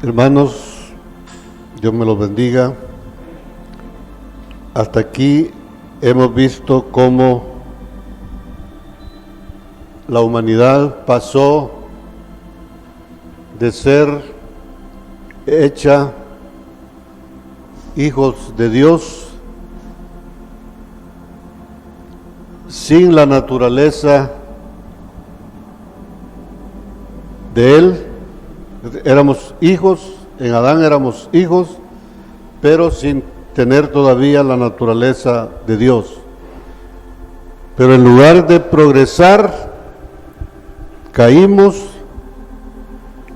Hermanos, Dios me los bendiga. Hasta aquí hemos visto cómo la humanidad pasó de ser hecha hijos de Dios sin la naturaleza de Él. Éramos hijos, en Adán éramos hijos, pero sin tener todavía la naturaleza de Dios. Pero en lugar de progresar, caímos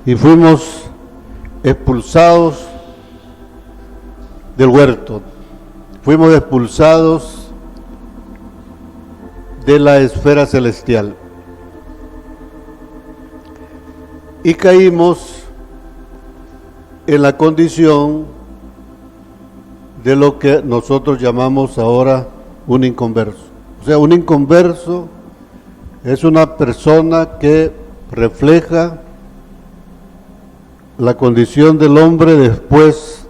y fuimos expulsados del huerto. Fuimos expulsados de la esfera celestial. Y caímos en la condición de lo que nosotros llamamos ahora un inconverso. O sea, un inconverso es una persona que refleja la condición del hombre después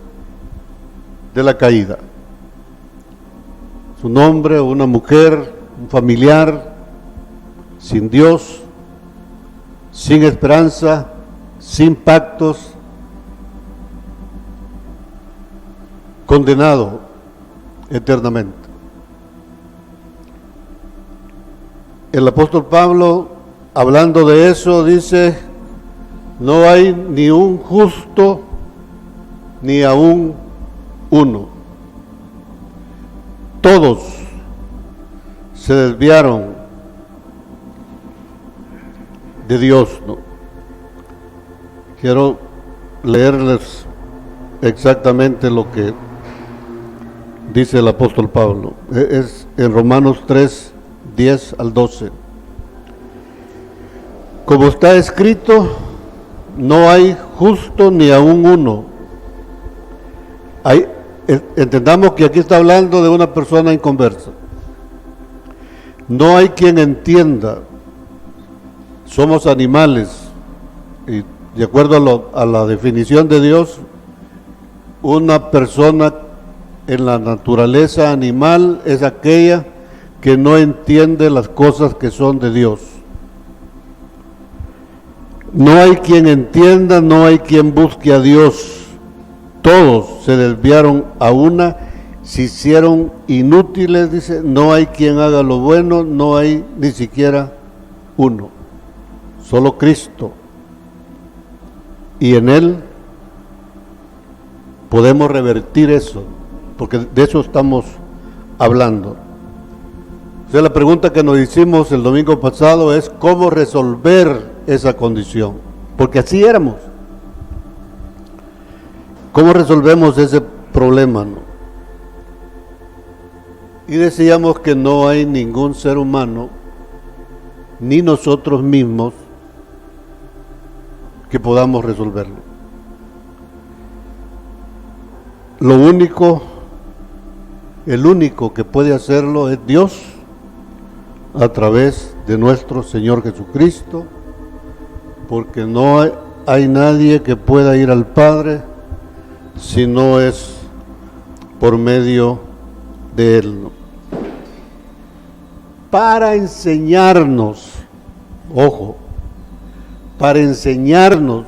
de la caída. Es un hombre o una mujer, un familiar, sin Dios, sin esperanza, sin pactos, condenado eternamente. El apóstol Pablo, hablando de eso, dice: no hay ni un justo, ni aún uno. Todos se desviaron de Dios, ¿no? Quiero leerles exactamente lo que dice el apóstol Pablo. Es en Romanos 3, 10 al 12. Como está escrito, no hay justo ni aún uno. Entendamos que aquí está hablando de una persona inconversa. No hay quien entienda. Somos animales, y de acuerdo a la definición de Dios, una persona en la naturaleza animal es aquella que no entiende las cosas que son de Dios. No hay quien entienda, no hay quien busque a Dios. Todos se desviaron a una, se hicieron inútiles, dice, no hay quien haga lo bueno, no hay ni siquiera uno. Solo Cristo, y en Él podemos revertir eso, porque de eso estamos hablando. O sea, la pregunta que nos hicimos el domingo pasado es cómo resolver esa condición, porque así éramos. ¿Cómo resolvemos ese problema, no? Y decíamos que no hay ningún ser humano, ni nosotros mismos, que podamos resolverlo. El único que puede hacerlo es Dios, a través de nuestro Señor Jesucristo, porque no hay nadie que pueda ir al Padre si no es por medio de Él. Para enseñarnos, ojo, para enseñarnos,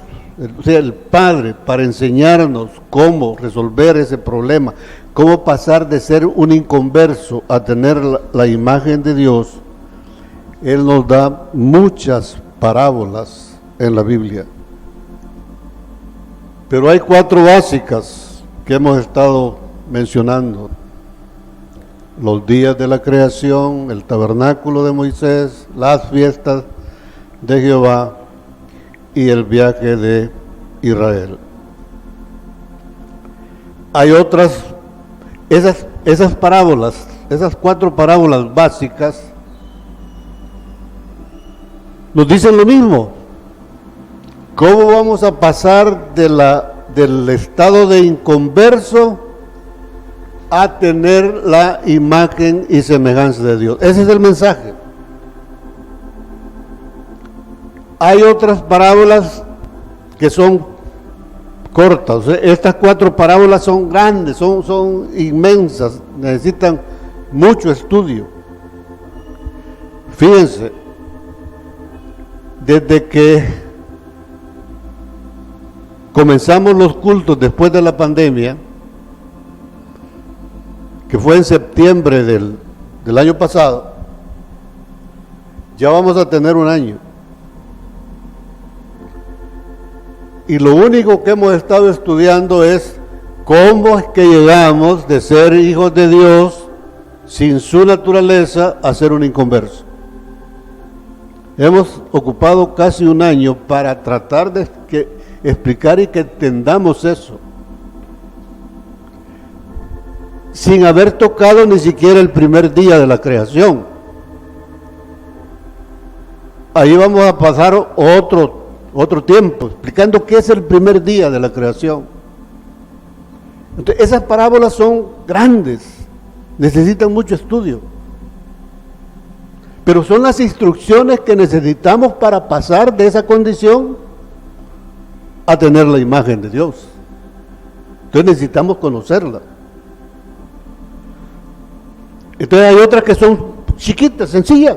o sea, el Padre, para enseñarnos cómo resolver ese problema, cómo pasar de ser un inconverso a tener la imagen de Dios, Él nos da muchas parábolas en la Biblia. Pero hay 4 básicas que hemos estado mencionando: los días de la creación, el tabernáculo de Moisés, las fiestas de Jehová y el viaje de Israel. Hay otras, esas parábolas, esas 4 parábolas básicas nos dicen lo mismo. ¿Cómo vamos a pasar del estado de inconverso a tener la imagen y semejanza de Dios? Ese es el mensaje. Hay otras parábolas que son corta. O sea, estas 4 parábolas son grandes, son inmensas, necesitan mucho estudio. Fíjense, desde que comenzamos los cultos después de la pandemia, que fue en septiembre del año pasado, ya vamos a tener un año. Y lo único que hemos estado estudiando es cómo es que llegamos de ser hijos de Dios sin su naturaleza a ser un inconverso. Hemos ocupado casi un año para tratar de explicar y que entendamos eso, sin haber tocado ni siquiera el primer día de la creación. Ahí vamos a pasar otro tiempo explicando qué es el primer día de la creación. Entonces, esas parábolas son grandes, necesitan mucho estudio, pero son las instrucciones que necesitamos para pasar de esa condición a tener la imagen de Dios. Entonces necesitamos conocerla. Entonces hay otras que son chiquitas, sencillas,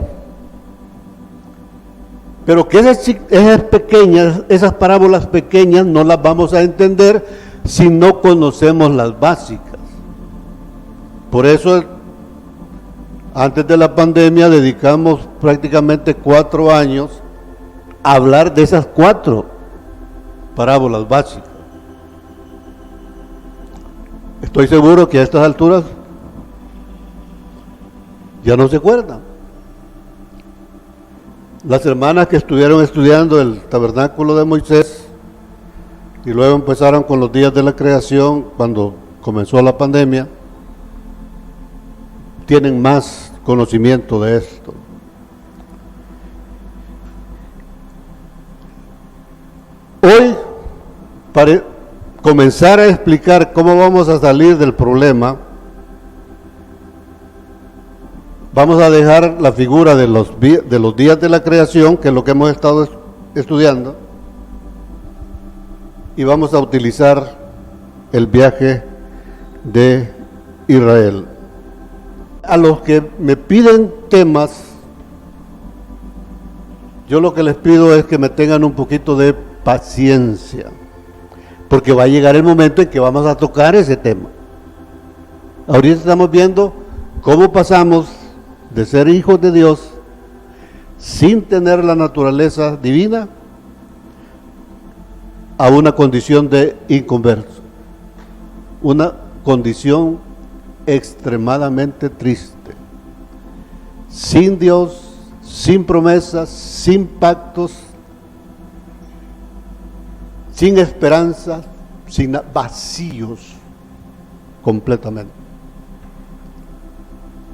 pero que esas pequeñas, esas parábolas pequeñas no las vamos a entender si no conocemos las básicas. Por eso antes de la pandemia dedicamos prácticamente 4 años a hablar de esas 4 parábolas básicas. Estoy seguro que a estas alturas ya no se acuerdan. Las hermanas que estuvieron estudiando el tabernáculo de Moisés y luego empezaron con los días de la creación cuando comenzó la pandemia, tienen más conocimiento de esto. Hoy, para comenzar a explicar cómo vamos a salir del problema, vamos a dejar la figura de los días de la creación, que es lo que hemos estado estudiando, y vamos a utilizar el viaje de Israel. A los que me piden temas, yo lo que les pido es que me tengan un poquito de paciencia, porque va a llegar el momento en que vamos a tocar ese tema. Ahorita estamos viendo cómo pasamos de ser hijos de Dios sin tener la naturaleza divina a una condición de inconverso, una condición extremadamente triste, sin Dios, sin promesas, sin pactos, sin esperanza, sin vacíos completamente.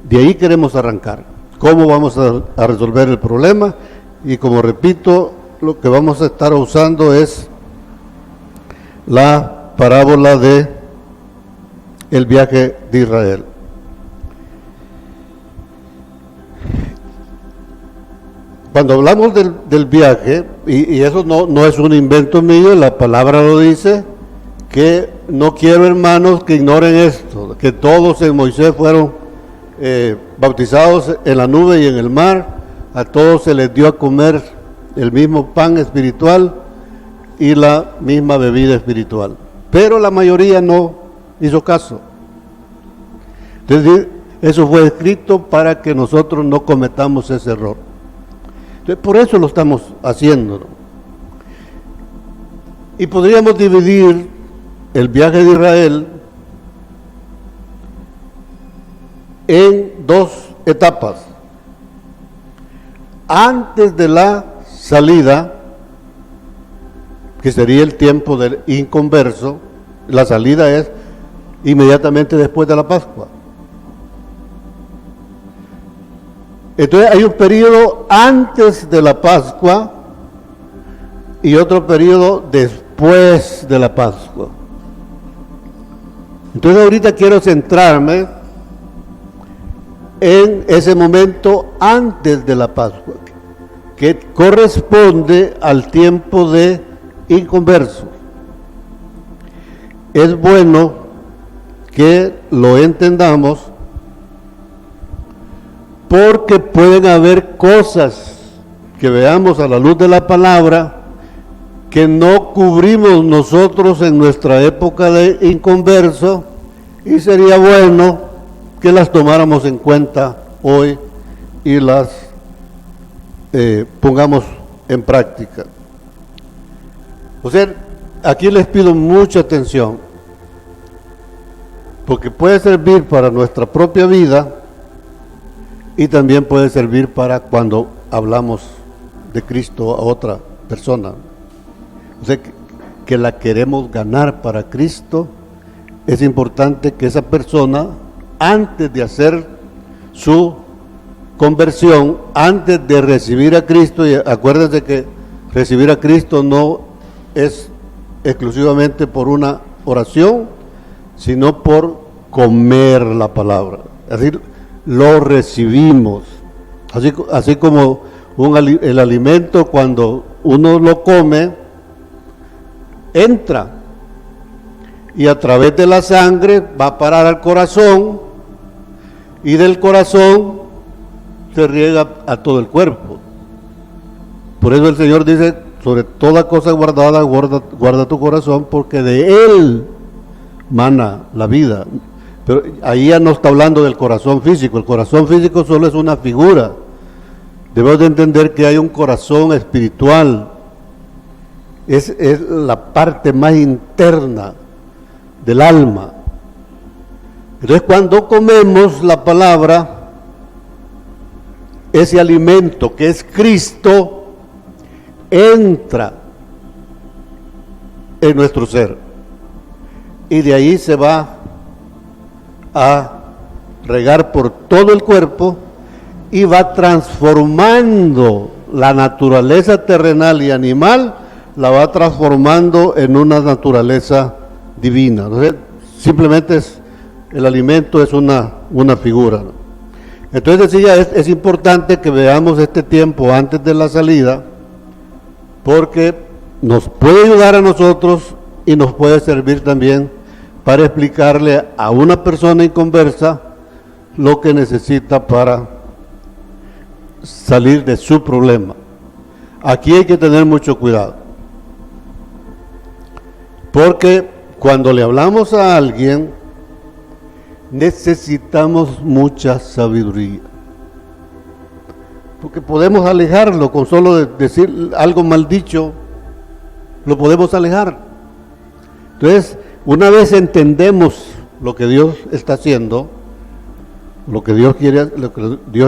De ahí queremos arrancar. ¿Cómo vamos a resolver el problema? Y como repito, lo que vamos a estar usando es la parábola de el viaje de Israel. Cuando hablamos del viaje, y eso no es un invento mío, la palabra lo dice, que no quiero, hermanos, que ignoren esto, que todos en Moisés fueron bautizados en la nube y en el mar, a todos se les dio a comer el mismo pan espiritual y la misma bebida espiritual, pero la mayoría no hizo caso. Entonces, eso fue escrito para que nosotros no cometamos ese error. Entonces, por eso lo estamos haciendo, ¿no? Y podríamos dividir el viaje de Israel en 2 etapas. Antes de la salida, que sería el tiempo del inconverso, la salida es inmediatamente después de la Pascua. Entonces hay un periodo antes de la Pascua y otro periodo después de la Pascua. Entonces ahorita quiero centrarme en ese momento antes de la Pascua, que corresponde al tiempo de inconversos. es bueno que lo entendamos, porque pueden haber cosas que veamos a la luz de la palabra que no cubrimos nosotros en nuestra época de inconverso, y sería bueno que las tomáramos en cuenta hoy y las pongamos en práctica. O sea, aquí les pido mucha atención, porque puede servir para nuestra propia vida y también puede servir para cuando hablamos de Cristo a otra persona. O sea, que la queremos ganar para Cristo, es importante que esa persona, antes de hacer su conversión, antes de recibir a Cristo, y acuérdense que recibir a Cristo no es exclusivamente por una oración, sino por comer la palabra. Es decir, lo recibimos. Así como el alimento, cuando uno lo come, entra y a través de la sangre va a parar al corazón, y del corazón se riega a todo el cuerpo. Por eso el Señor dice: sobre toda cosa guardada, guarda tu corazón, porque de él mana la vida. Pero ahí ya no está hablando del corazón físico. El corazón físico solo es una figura. Debemos de entender que hay un corazón espiritual. Es la parte más interna del alma. Entonces, cuando comemos la palabra, ese alimento que es Cristo entra en nuestro ser, y de ahí se va a regar por todo el cuerpo y va transformando la naturaleza terrenal y animal, la va transformando en una naturaleza divina. Entonces, simplemente el alimento es una figura. Entonces decía, es importante que veamos este tiempo antes de la salida, porque nos puede ayudar a nosotros y nos puede servir también para explicarle a una persona inconversa lo que necesita para salir de su problema. Aquí hay que tener mucho cuidado, porque cuando le hablamos a alguien necesitamos mucha sabiduría, porque podemos alejarlo con solo decir algo mal dicho, lo podemos alejar. Entonces, una vez entendemos lo que Dios está haciendo, lo que Dios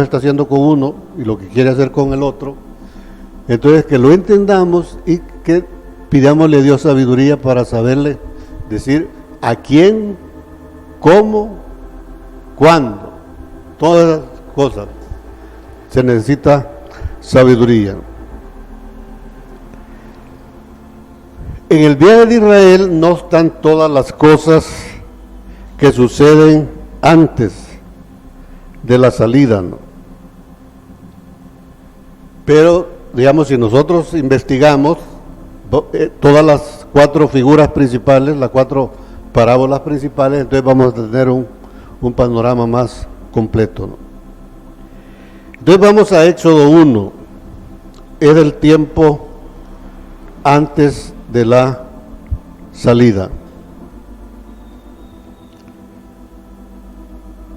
está haciendo con uno y lo que quiere hacer con el otro, entonces que lo entendamos y que pidámosle a Dios sabiduría para saberle decir a quién, cómo, cuándo. Todas esas cosas se necesita sabiduría. En el viaje de Israel no están todas las cosas que suceden antes de la salida, ¿no? Pero, digamos, si nosotros investigamos todas las 4 figuras principales, las 4 parábolas principales, entonces vamos a tener un panorama más completo, ¿no? Entonces vamos a Éxodo 1, es el tiempo antes de la salida.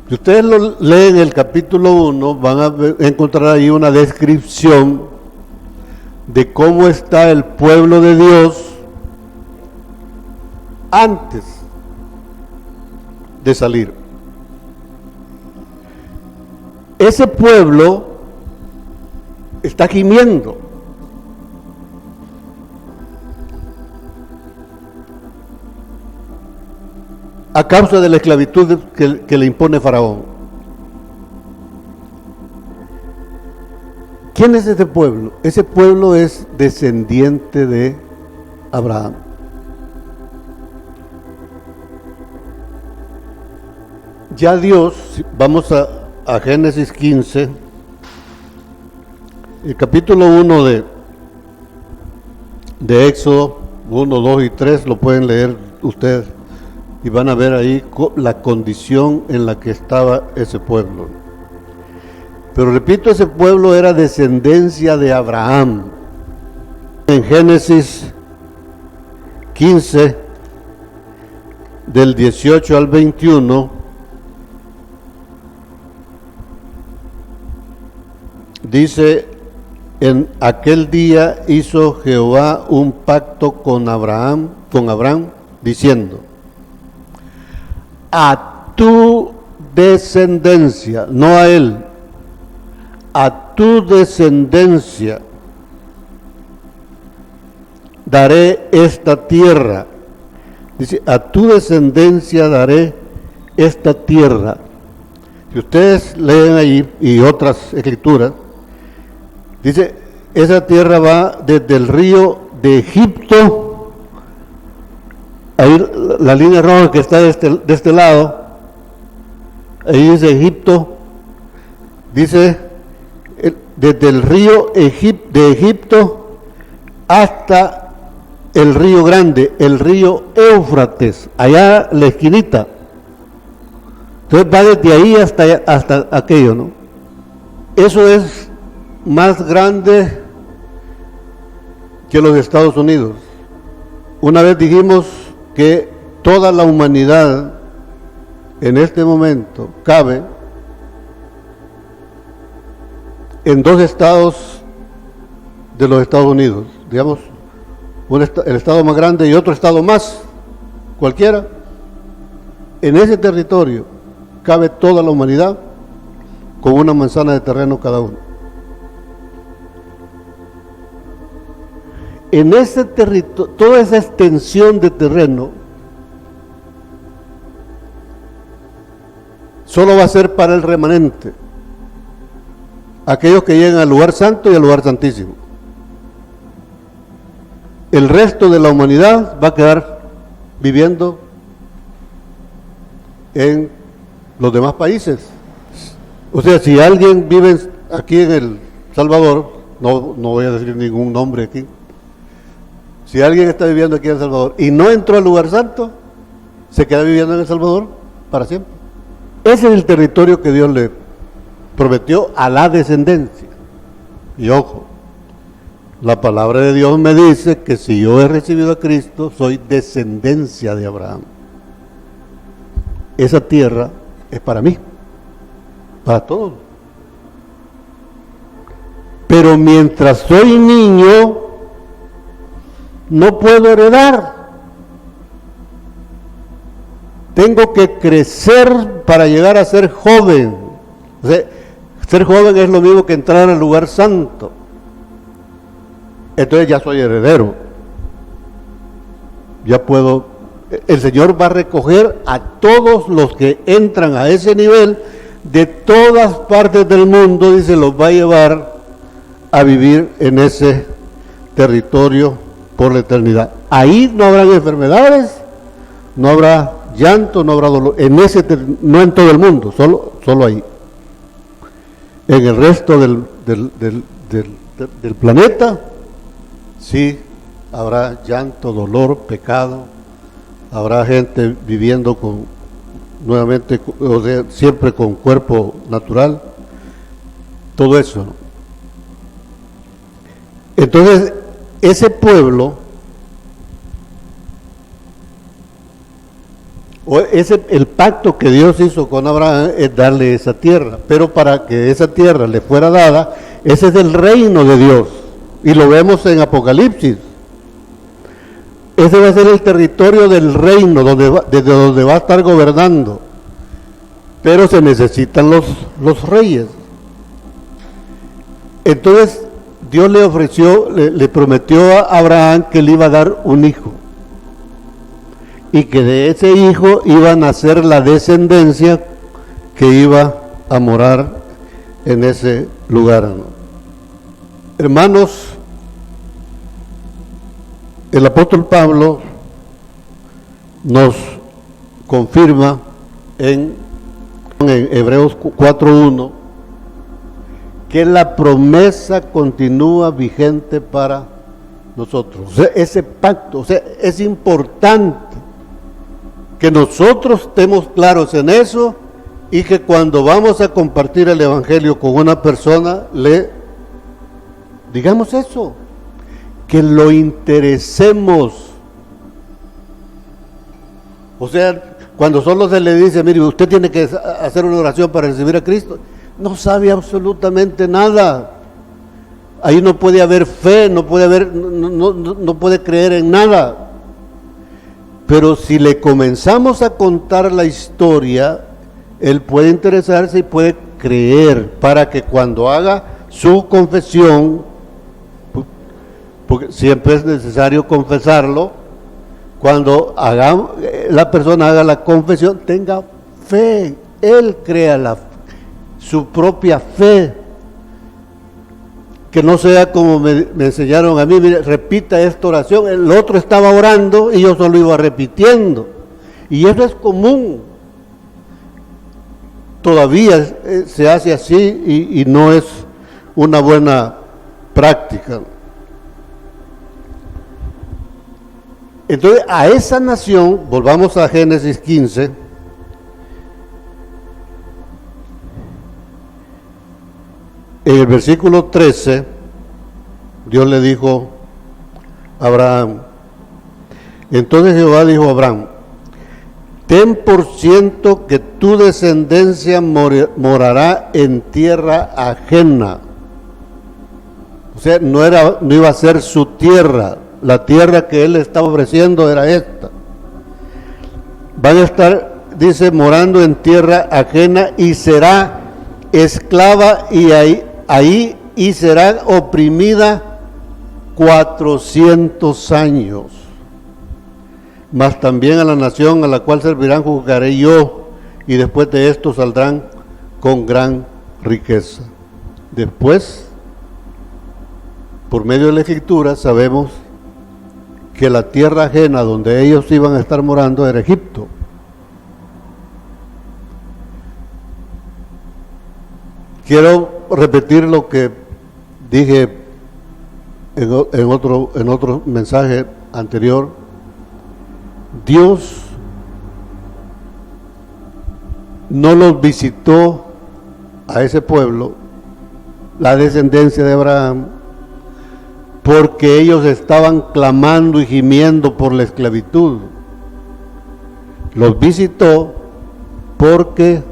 Si ustedes lo leen el capítulo 1, van a encontrar ahí una descripción de cómo está el pueblo de Dios antes de salir. Ese pueblo está gimiendo. A causa de la esclavitud que le impone Faraón. ¿Quién es ese pueblo? Ese pueblo es descendiente de Abraham. Ya Dios, vamos a Génesis 15, el capítulo 1 de Éxodo, 1, 2 y 3, lo pueden leer ustedes y van a ver ahí la condición en la que estaba ese pueblo. Pero repito, ese pueblo era descendencia de Abraham. En Génesis 15, del 18 al 21, dice: en aquel día hizo Jehová un pacto con Abraham, diciendo: a tu descendencia, no a él, a tu descendencia daré esta tierra. Dice, a tu descendencia daré esta tierra. Si ustedes leen ahí y otras escrituras, dice, esa tierra va desde el río de Egipto, ahí la línea roja que está de este lado, ahí dice Egipto, dice, desde el río de Egipto hasta el río grande, el río Éufrates, allá la esquinita. Entonces va desde ahí hasta aquello, ¿no? Eso es más grande que los Estados Unidos. Una vez dijimos que toda la humanidad en este momento cabe en 2 estados de los Estados Unidos, digamos, el estado más grande y otro estado más, cualquiera. En ese territorio cabe toda la humanidad con una manzana de terreno cada uno. En ese territorio, toda esa extensión de terreno solo va a ser para el remanente, aquellos que llegan al lugar santo y al lugar santísimo. El resto de la humanidad va a quedar viviendo en los demás países. O sea, si alguien vive aquí en El Salvador, no voy a decir ningún nombre aquí, si alguien está viviendo aquí en El Salvador y no entró al lugar santo, se queda viviendo en El Salvador para siempre. Ese es el territorio que Dios le prometió a la descendencia. Y ojo, la palabra de Dios me dice que si yo he recibido a Cristo, soy descendencia de Abraham. Esa tierra es para mí, para todos. Pero mientras soy niño, no puedo heredar. Tengo que crecer para llegar a ser joven. O sea, ser joven es lo mismo que entrar al lugar santo. Entonces ya soy heredero. Ya puedo. El Señor va a recoger a todos los que entran a ese nivel de todas partes del mundo, dice, los va a llevar a vivir en ese territorio por la eternidad. Ahí no habrán enfermedades, no habrá llanto, no habrá dolor. No en todo el mundo, solo ahí. En el resto del planeta, sí, habrá llanto, dolor, pecado, habrá gente viviendo nuevamente, o sea, siempre con cuerpo natural, todo eso. Entonces, ese pueblo, el pacto que Dios hizo con Abraham es darle esa tierra, pero para que esa tierra le fuera dada, ese es el reino de Dios, y lo vemos en Apocalipsis. Ese va a ser el territorio del reino, desde donde va a estar gobernando, pero se necesitan los reyes. Entonces Dios le prometió a Abraham que le iba a dar un hijo, y que de ese hijo iba a nacer la descendencia que iba a morar en ese lugar. Hermanos, el apóstol Pablo nos confirma en Hebreos 4:1 que la promesa continúa vigente para nosotros. O sea, ese pacto, o sea, es importante Que nosotros estemos claros en eso y que cuando vamos a compartir el Evangelio con una persona, le digamos eso, que lo interesemos. O sea, cuando solo se le dice, mire, usted tiene que hacer una oración para recibir a Cristo, no sabe absolutamente nada. Ahí no puede haber fe, no puede creer en nada. Pero si le comenzamos a contar la historia, él puede interesarse y puede creer, para que cuando haga su confesión, porque siempre es necesario confesarlo, cuando la persona haga la confesión, tenga fe, él crea su propia fe. Que no sea como me enseñaron a mí, mire, repita esta oración, el otro estaba orando y yo solo iba repitiendo. Y eso es común. Todavía se hace así y no es una buena práctica. Entonces, a esa nación, volvamos a Génesis 15, en el versículo 13, Dios le dijo a Abraham, entonces Jehová dijo a Abraham, ten por ciento que tu descendencia morará en tierra ajena. O sea, no iba a ser su tierra, la tierra que él estaba ofreciendo era esta. Van a estar, dice, morando en tierra ajena y será esclava y ahí y será oprimida 400 años. Mas también a la nación a la cual servirán juzgaré yo, y después de esto saldrán con gran riqueza. Después, por medio de la Escritura, sabemos que la tierra ajena donde ellos iban a estar morando era Egipto. Quiero repetir lo que dije en otro mensaje anterior. Dios no los visitó a ese pueblo, la descendencia de Abraham, porque ellos estaban clamando y gimiendo por la esclavitud. Los visitó porque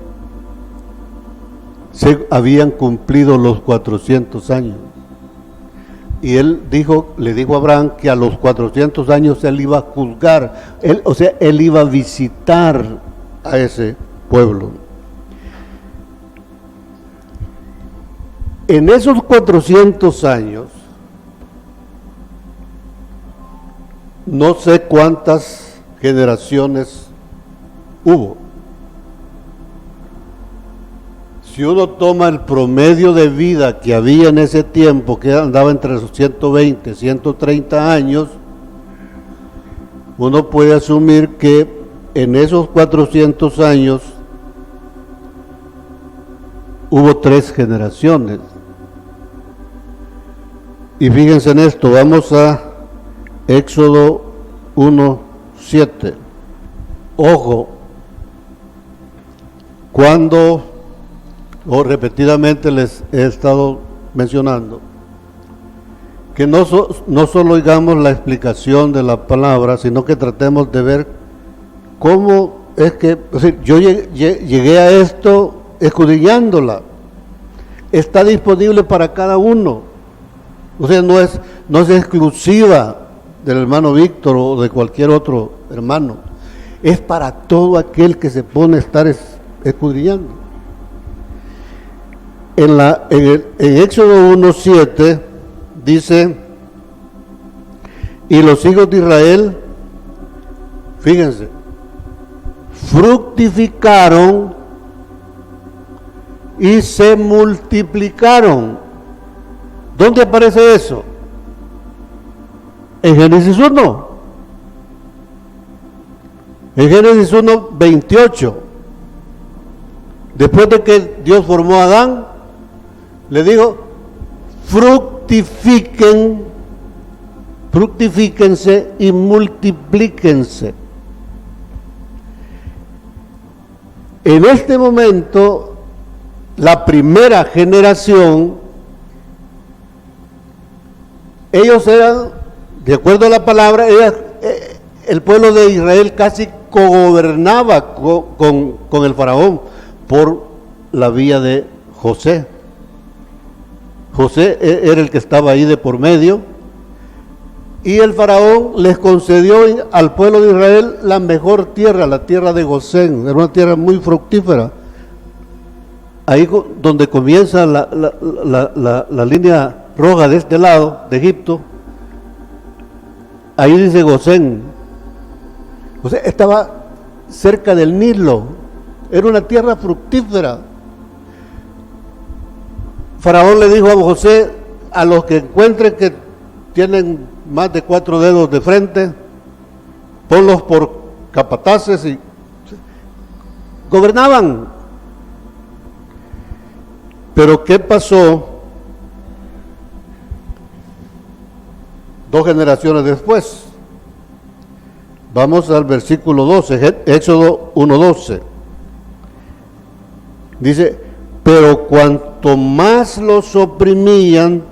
se habían cumplido los 400 años. Y él le dijo a Abraham que a los 400 años él iba a juzgar, él iba a visitar a ese pueblo. En esos 400 años, no sé cuántas generaciones hubo. Si uno toma el promedio de vida que había en ese tiempo, que andaba entre los 120 y 130 años, uno puede asumir que en esos 400 años hubo 3 generaciones. Y fíjense en esto, vamos a Éxodo 1:7. Ojo, cuando repetidamente les he estado mencionando que no solo oigamos la explicación de la palabra, sino que tratemos de ver cómo es que, yo llegué a esto escudriñándola. Está disponible para cada uno. O sea, no es exclusiva del hermano Víctor o de cualquier otro hermano. Es para todo aquel que se pone a estar escudriñando. En Éxodo 1:7 dice, y los hijos de Israel, fíjense, fructificaron y se multiplicaron. ¿Dónde aparece eso? En Génesis 1. En Génesis 1:28. Después de que Dios formó a Adán, le dijo, fructifíquense y multiplíquense. En este momento, la primera generación, ellos eran, de acuerdo a la palabra, el pueblo de Israel casi cogobernaba con el faraón por la vía de José. José era el que estaba ahí de por medio, y el faraón les concedió al pueblo de Israel la mejor tierra, la tierra de Gosén. Era una tierra muy fructífera. Ahí donde comienza la línea roja de este lado, de Egipto, ahí dice Gosén. O sea, estaba cerca del Nilo, era una tierra fructífera. Faraón le dijo a José: a los que encuentren que tienen más de 4 dedos de frente, ponlos por capataces, y gobernaban. Pero ¿qué pasó 2 generaciones después? Vamos al versículo 12, Éxodo 1:12. Dice: pero cuanto más los oprimían,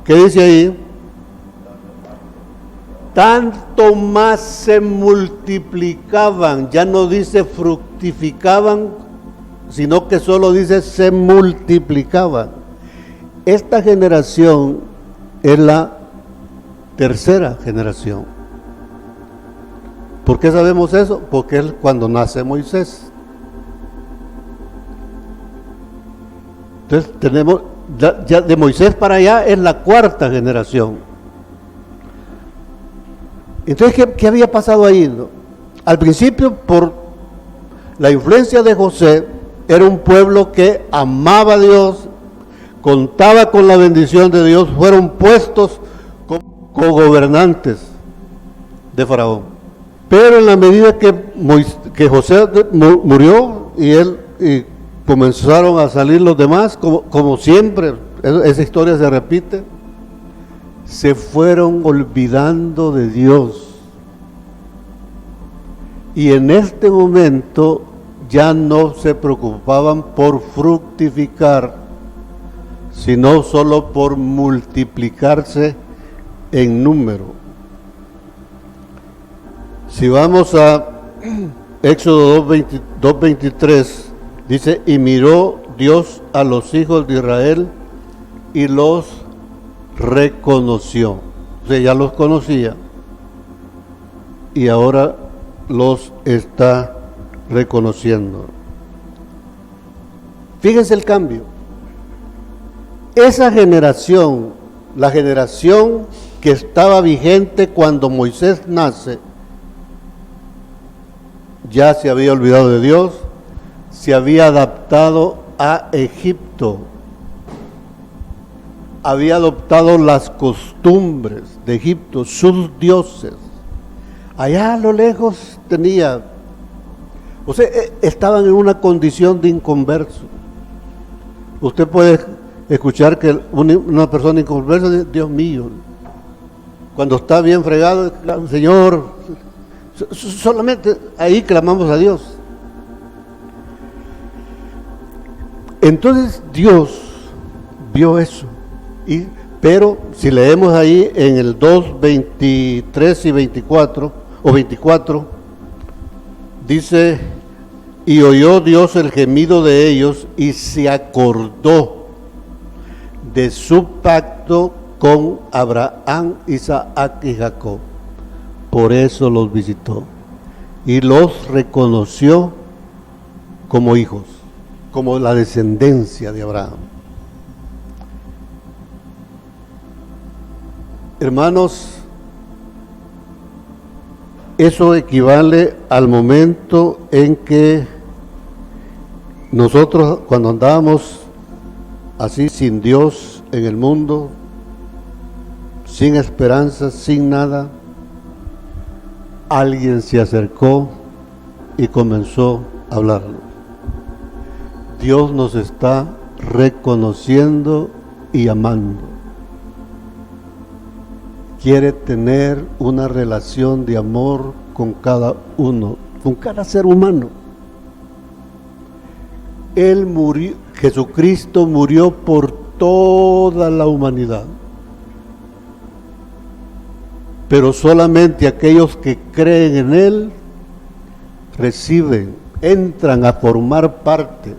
¿qué dice ahí? Tanto más se multiplicaban. Ya no dice fructificaban, sino que solo dice se multiplicaban. Esta generación es la tercera generación. ¿Por qué sabemos eso? Porque es cuando nace Moisés. Entonces tenemos, ya de Moisés para allá es la 4ª generación. Entonces, ¿qué había pasado ahí? Al principio, por la influencia de José, era un pueblo que amaba a Dios, contaba con la bendición de Dios, fueron puestos como gobernantes de Faraón. Pero en la medida que José murió y comenzaron a salir los demás, como siempre, esa historia se repite, se fueron olvidando de Dios. Y en este momento ya no se preocupaban por fructificar, sino solo por multiplicarse en número. Si vamos a Éxodo 2:23, dice: y miró Dios a los hijos de Israel y los reconoció. O sea, ya los conocía y ahora los está reconociendo. Fíjense el cambio. Esa generación, la generación que estaba vigente cuando Moisés nace, ya se había olvidado de Dios, se había adaptado a Egipto, había adoptado las costumbres de Egipto, sus dioses. Allá a lo lejos tenía, o sea, estaban en una condición de inconverso. Usted puede escuchar que una persona inconversa dice: Dios mío, cuando está bien fregado, Señor, solamente ahí clamamos a Dios. Entonces Dios vio eso. Pero si leemos ahí en el 2:23 y 24, o 24, dice: y oyó Dios el gemido de ellos y se acordó de su pacto con Abraham, Isaac y Jacob. Por eso los visitó y los reconoció como hijos, como la descendencia de Abraham. Hermanos, eso equivale al momento en que nosotros, cuando andábamos así sin Dios en el mundo, sin esperanza, sin nada, alguien se acercó y comenzó a hablarnos. Dios nos está reconociendo y amando. Quiere tener una relación de amor con cada uno, con cada ser humano. Él murió, Jesucristo murió por toda la humanidad. Pero solamente aquellos que creen en Él reciben, entran a formar parte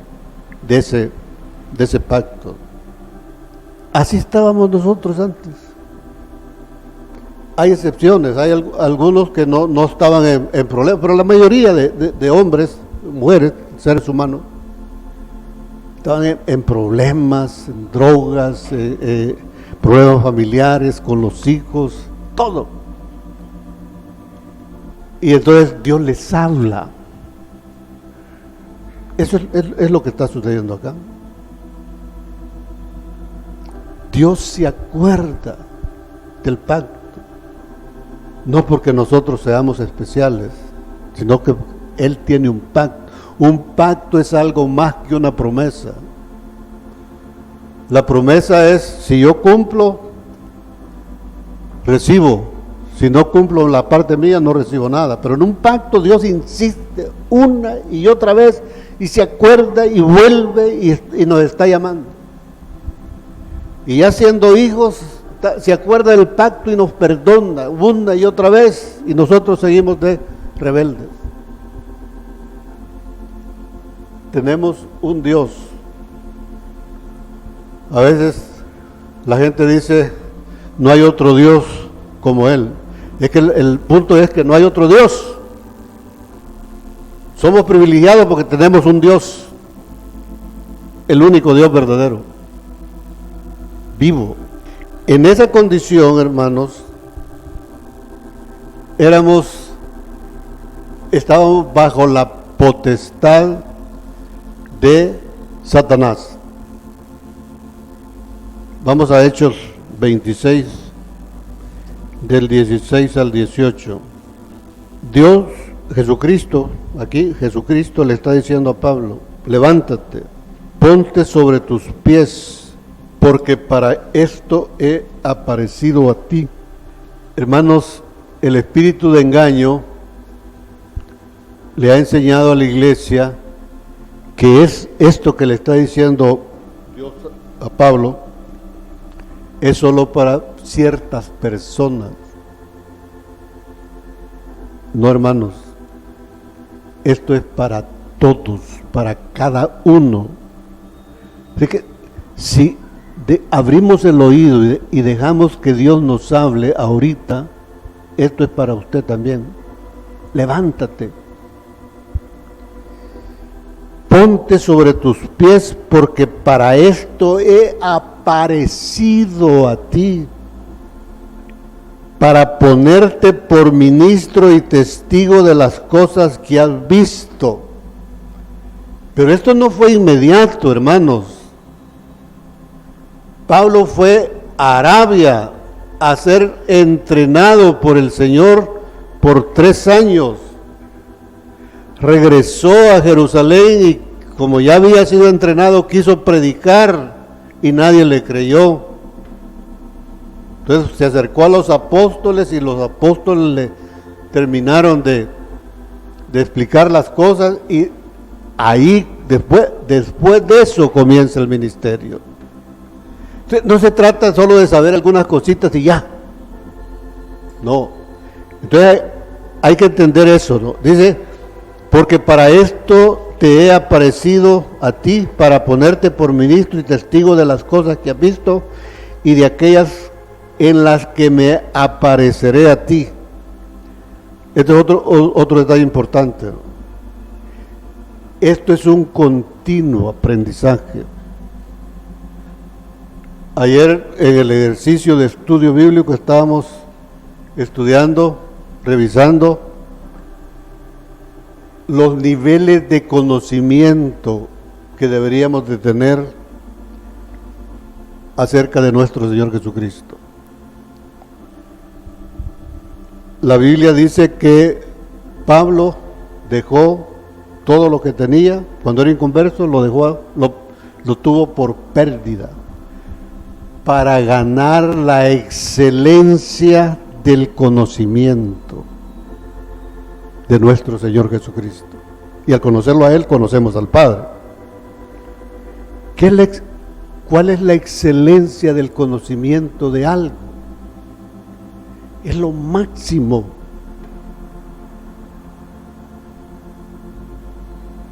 de ese pacto. Así estábamos nosotros antes. Hay excepciones, hay algunos que no estaban en problemas, pero la mayoría de hombres, mujeres, seres humanos, estaban en problemas, en drogas, problemas familiares con los hijos, todo. Y entonces Dios les habla. Eso es lo que está sucediendo acá. Dios se acuerda del pacto. No porque nosotros seamos especiales, sino que Él tiene un pacto. Un pacto es algo más que una promesa. La promesa es, si yo cumplo, recibo. Si no cumplo la parte mía, no recibo nada. Pero en un pacto Dios insiste una y otra vez y se acuerda y vuelve y nos está llamando. Y ya siendo hijos, se acuerda del pacto y nos perdona una y otra vez, y nosotros seguimos de rebeldes. Tenemos un Dios. A veces la gente dice, no hay otro Dios como Él. Es que el punto es que no hay otro Dios. Somos privilegiados porque tenemos un Dios, el único Dios verdadero, vivo. En esa condición, hermanos, estábamos bajo la potestad de Satanás. Vamos a Hechos 26, del 16 al 18. Dios, Jesucristo, aquí Jesucristo le está diciendo a Pablo, levántate, ponte sobre tus pies, porque para esto he aparecido a ti. Hermanos, el espíritu de engaño le ha enseñado a la iglesia que es esto que le está diciendo Dios a Pablo, es solo para ciertas personas. No, hermanos, esto es para todos, para cada uno. Así que si abrimos el oído y dejamos que Dios nos hable ahorita, esto es para usted también. Levántate, ponte sobre tus pies, porque para esto he aparecido a ti, para ponerte por ministro y testigo de las cosas que has visto. Pero esto no fue inmediato, hermanos. Pablo fue a Arabia a ser entrenado por el Señor por 3 años. Regresó a Jerusalén y como ya había sido entrenado, quiso predicar y nadie le creyó. Entonces se acercó a los apóstoles y los apóstoles le terminaron de explicar las cosas, y ahí después de eso comienza el ministerio. Entonces, no se trata solo de saber algunas cositas y ya. No. Entonces hay que entender eso, ¿no? Dice, porque para esto te he aparecido a ti, para ponerte por ministro y testigo de las cosas que has visto y de aquellas en las que me apareceré a ti. Este es otro detalle importante, ¿no? Esto es un continuo aprendizaje. Ayer en el ejercicio de estudio bíblico estábamos estudiando, revisando los niveles de conocimiento que deberíamos de tener acerca de nuestro Señor Jesucristo. La Biblia dice que Pablo dejó todo lo que tenía, cuando era inconverso lo tuvo por pérdida, para ganar la excelencia del conocimiento de nuestro Señor Jesucristo. Y al conocerlo a Él, conocemos al Padre. ¿Cuál es la excelencia del conocimiento de algo? Es lo máximo.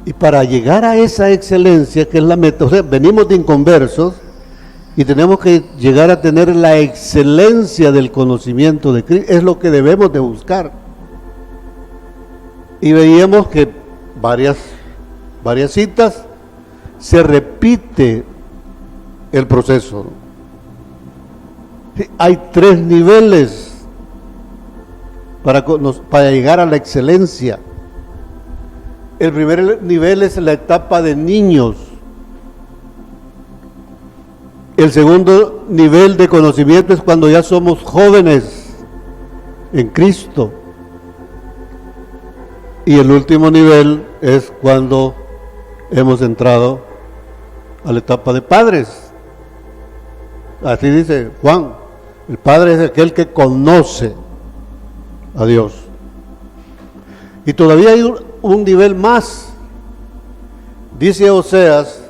Y para llegar a esa excelencia, que es la meta, o sea, venimos de inconversos y tenemos que llegar a tener la excelencia del conocimiento de Cristo, es lo que debemos de buscar. Y veíamos que varias citas se repite el proceso. Hay 3 niveles para llegar a la excelencia. El primer nivel es la etapa de niños. El segundo nivel de conocimiento es cuando ya somos jóvenes en Cristo. Y el último nivel es cuando hemos entrado a la etapa de padres. Así dice Juan, el padre es aquel que conoce a Dios. Y todavía hay un nivel más. Dice Oseas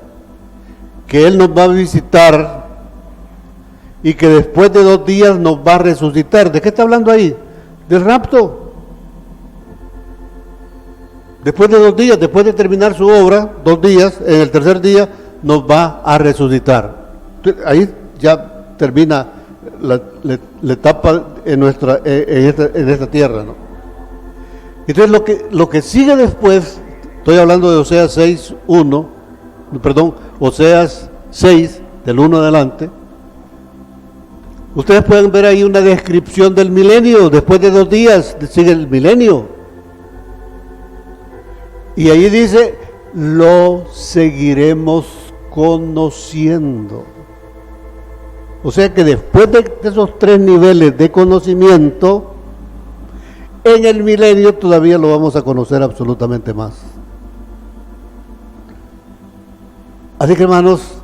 que Él nos va a visitar y que después de 2 días nos va a resucitar. ¿De qué está hablando ahí? Del rapto. Después de 2 días, después de terminar su obra, 2 días, en el tercer día nos va a resucitar. Ahí ya termina la etapa en esta tierra, ¿no? Entonces lo que sigue después, estoy hablando de Oseas 6:1, Oseas 6, del 1 adelante. Ustedes pueden ver ahí una descripción del milenio. Después de 2 días sigue el milenio. Y ahí dice, lo seguiremos conociendo. O sea que después de esos 3 niveles de conocimiento, en el milenio todavía lo vamos a conocer absolutamente más. Así que, hermanos,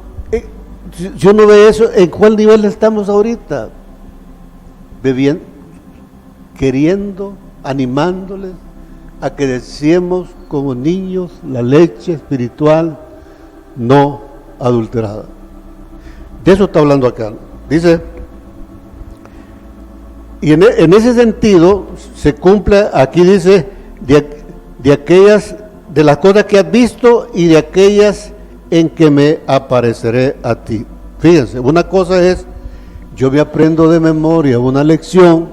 si uno ve eso, ¿en cuál nivel estamos ahorita? Bebiendo, queriendo, animándoles a que deseemos como niños la leche espiritual no adulterada. De eso está hablando acá. Dice, y en ese sentido se cumple, aquí dice, de aquellas, de las cosas que has visto y de aquellas en que me apareceré a ti. Fíjense, una cosa es, yo me aprendo de memoria una lección,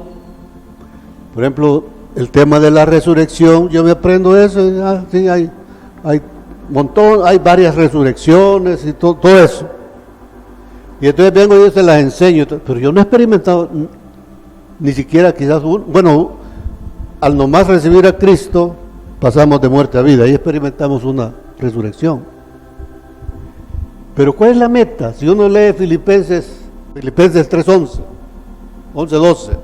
por ejemplo, el tema de la resurrección, yo me aprendo eso, sí, hay montón, hay varias resurrecciones y todo eso. Y entonces vengo y yo se las enseño, pero yo no he experimentado ni siquiera quizás, al nomás recibir a Cristo, pasamos de muerte a vida y experimentamos una resurrección. Pero ¿cuál es la meta? Si uno lee Filipenses 3:11, 11:12,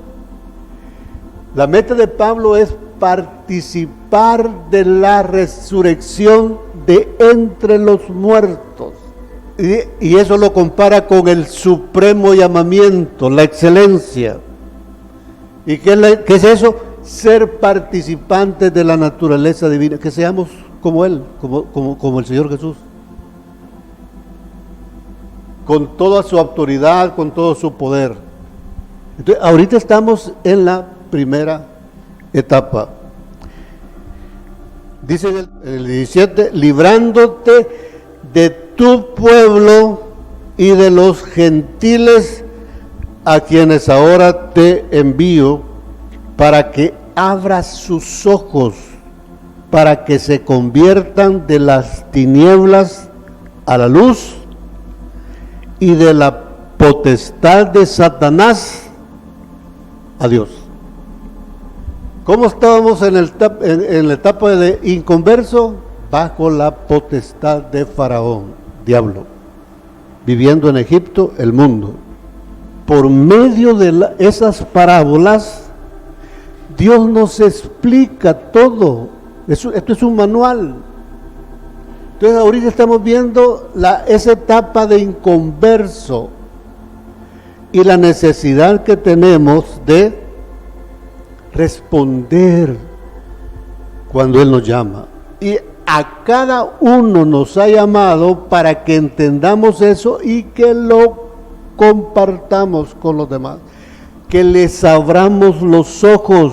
la meta de Pablo es participar de la resurrección de entre los muertos. Y eso lo compara con el supremo llamamiento, la excelencia. ¿Y qué es eso? Ser participantes de la naturaleza divina, que seamos como Él, como el Señor Jesús. Con toda su autoridad, con todo su poder. Entonces, ahorita estamos en la primera etapa. Dice en el 17, librándote de tu pueblo y de los gentiles a quienes ahora te envío, para que abras sus ojos, para que se conviertan de las tinieblas a la luz y de la potestad de Satanás a Dios. ¿Cómo estábamos en la etapa de inconverso? Bajo la potestad de Faraón, diablo, viviendo en Egipto, el mundo. Por medio de esas parábolas, Dios nos explica todo. Esto es un manual. Entonces ahorita estamos viendo esa etapa de inconverso y la necesidad que tenemos de responder cuando Él nos llama. Y a cada uno nos ha llamado para que entendamos eso y que lo compartamos con los demás, que les abramos los ojos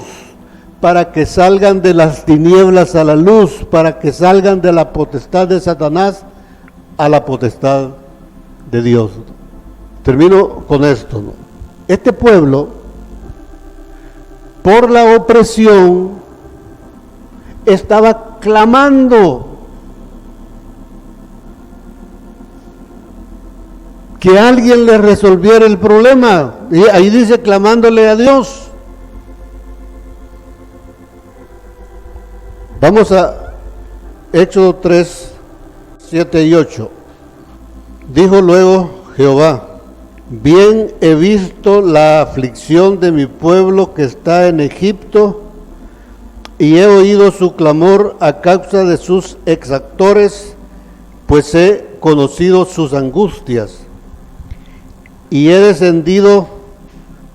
para que salgan de las tinieblas a la luz, para que salgan de la potestad de Satanás a la potestad de Dios. Termino con esto, ¿no? Este pueblo, por la opresión, estaba clamando que alguien le resolviera el problema. Y ahí dice clamándole a Dios. Vamos a Éxodo 3, 7 y 8. Dijo luego Jehová: bien he visto la aflicción de mi pueblo que está en Egipto, y he oído su clamor a causa de sus exactores, pues he conocido sus angustias, y he descendido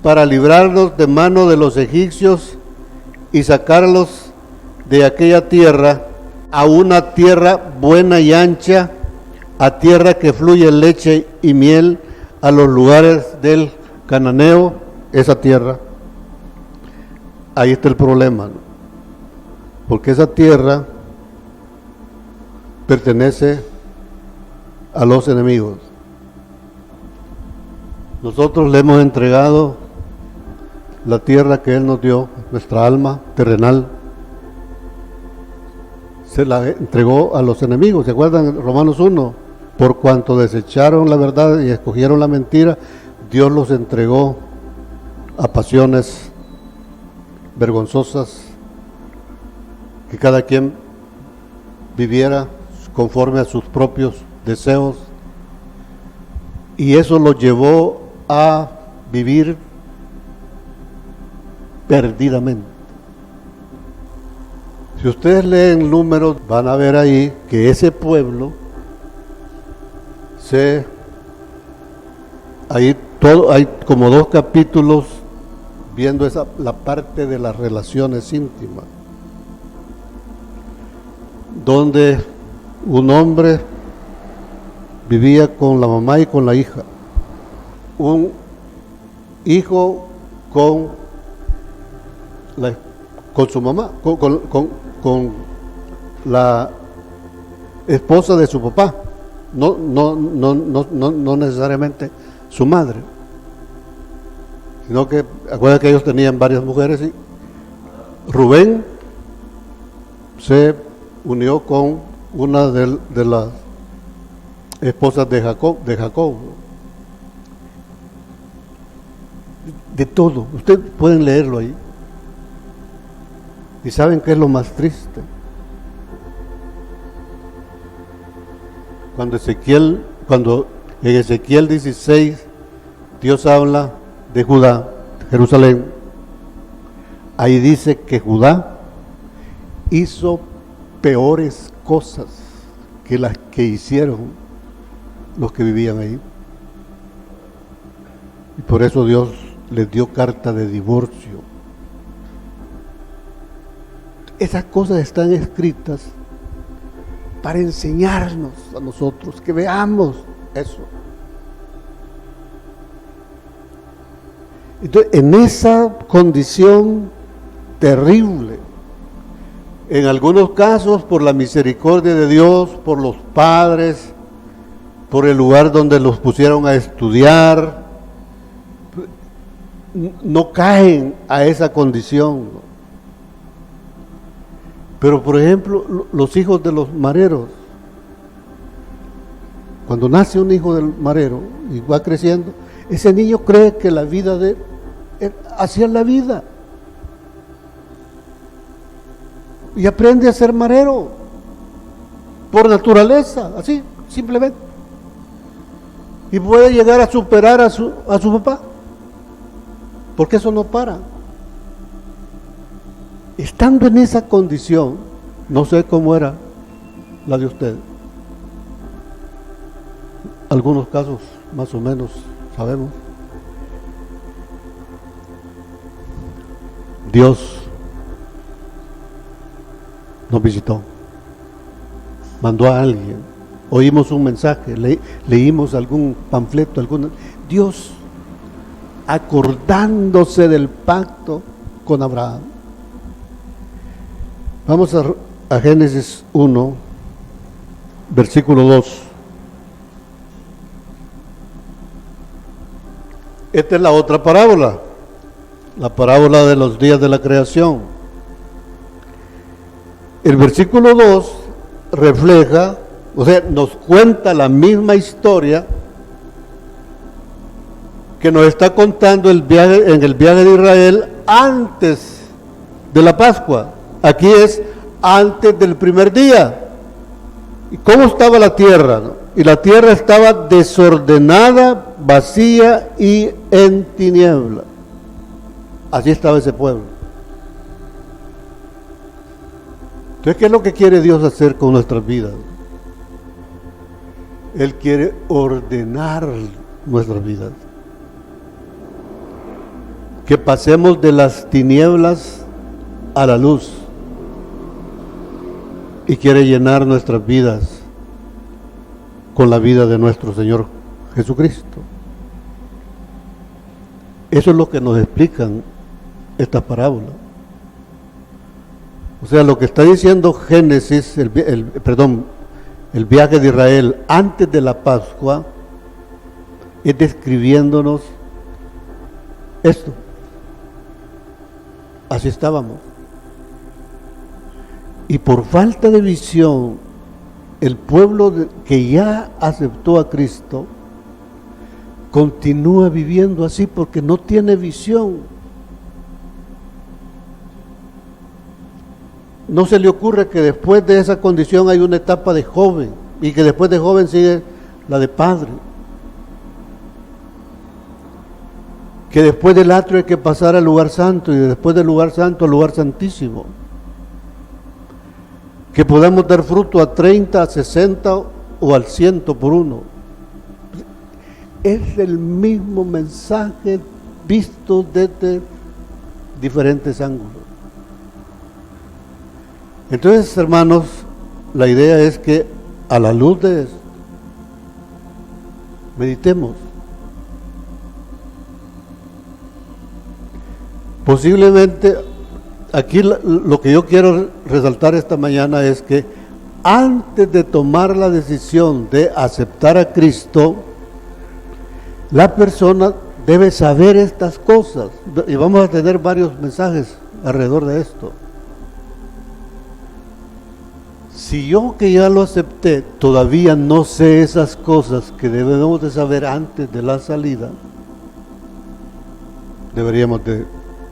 para librarlos de mano de los egipcios y sacarlos de aquella tierra a una tierra buena y ancha, a tierra que fluye leche y miel, a los lugares del cananeo, esa tierra. Ahí está el problema, ¿no? Porque esa tierra pertenece a los enemigos. Nosotros le hemos entregado la tierra que Él nos dio, nuestra alma terrenal, se la entregó a los enemigos. ¿Se acuerdan en Romanos 1? Por cuanto desecharon la verdad y escogieron la mentira, Dios los entregó a pasiones vergonzosas, que cada quien viviera conforme a sus propios deseos, y eso los llevó a vivir perdidamente. Si ustedes leen Números, van a ver ahí que ese pueblo hay como 2 capítulos viendo la parte de las relaciones íntimas, donde un hombre vivía con la mamá y con la hija, un hijo con su mamá, con la esposa de su papá, no necesariamente su madre, sino que acuérdate que ellos tenían varias mujeres, y Rubén se unió con una de las esposas de Jacob. De todo, ustedes pueden leerlo ahí. ¿Y saben qué es lo más triste? Cuando en Ezequiel 16 Dios habla de Judá, Jerusalén, ahí dice que Judá hizo peores cosas que las que hicieron los que vivían ahí. Y por eso Dios les dio carta de divorcio. Esas cosas están escritas para enseñarnos a nosotros, que veamos eso. Entonces, en esa condición terrible, en algunos casos por la misericordia de Dios, por los padres, por el lugar donde los pusieron a estudiar, no caen a esa condición, ¿no? Pero por ejemplo, los hijos de los mareros, cuando nace un hijo del marero y va creciendo, ese niño cree que la vida de él, así es la vida, y aprende a ser marero por naturaleza, así, simplemente, y puede llegar a superar a su papá, porque eso no para. Estando en esa condición, no sé cómo era la de ustedes. Algunos casos más o menos sabemos. Dios nos visitó mandó a alguien, oímos un mensaje, leímos algún panfleto, Dios acordándose del pacto con Abraham. Vamos a Génesis 1, versículo 2. Esta es la otra parábola, la parábola de los días de la creación. El versículo 2 refleja, o sea, nos cuenta la misma historia que nos está contando en el viaje de Israel antes de la Pascua. Aquí es antes del primer día. ¿Y cómo estaba la tierra? ¿No? Y la tierra estaba desordenada, vacía y en tiniebla. Así estaba ese pueblo. Entonces, ¿qué es lo que quiere Dios hacer con nuestras vidas? Él quiere ordenar nuestras vidas. Que pasemos de las tinieblas a la luz. Y quiere llenar nuestras vidas con la vida de nuestro Señor Jesucristo. Eso es lo que nos explican estas parábolas. O sea, lo que está diciendo Génesis, el viaje de Israel antes de la Pascua, es describiéndonos esto. Así estábamos. Y por falta de visión, el pueblo que ya aceptó a Cristo continúa viviendo así porque no tiene visión. No se le ocurre que después de esa condición hay una etapa de joven y que después de joven sigue la de padre. Que después del atrio hay que pasar al lugar santo y después del lugar santo al lugar santísimo. Que podamos dar fruto a 30, a 60 o al 100 por uno. Es el mismo mensaje visto desde diferentes ángulos. Entonces, hermanos, la idea es que a la luz de esto, meditemos. Posiblemente, aquí lo que yo quiero resaltar esta mañana es que antes de tomar la decisión de aceptar a Cristo, la persona debe saber estas cosas. Y vamos a tener varios mensajes alrededor de esto. Si yo que ya lo acepté, todavía no sé esas cosas que debemos de saber antes de la salida, deberíamos de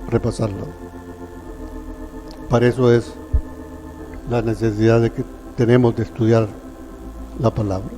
repasarlas. Para eso es la necesidad de que tenemos de estudiar la palabra.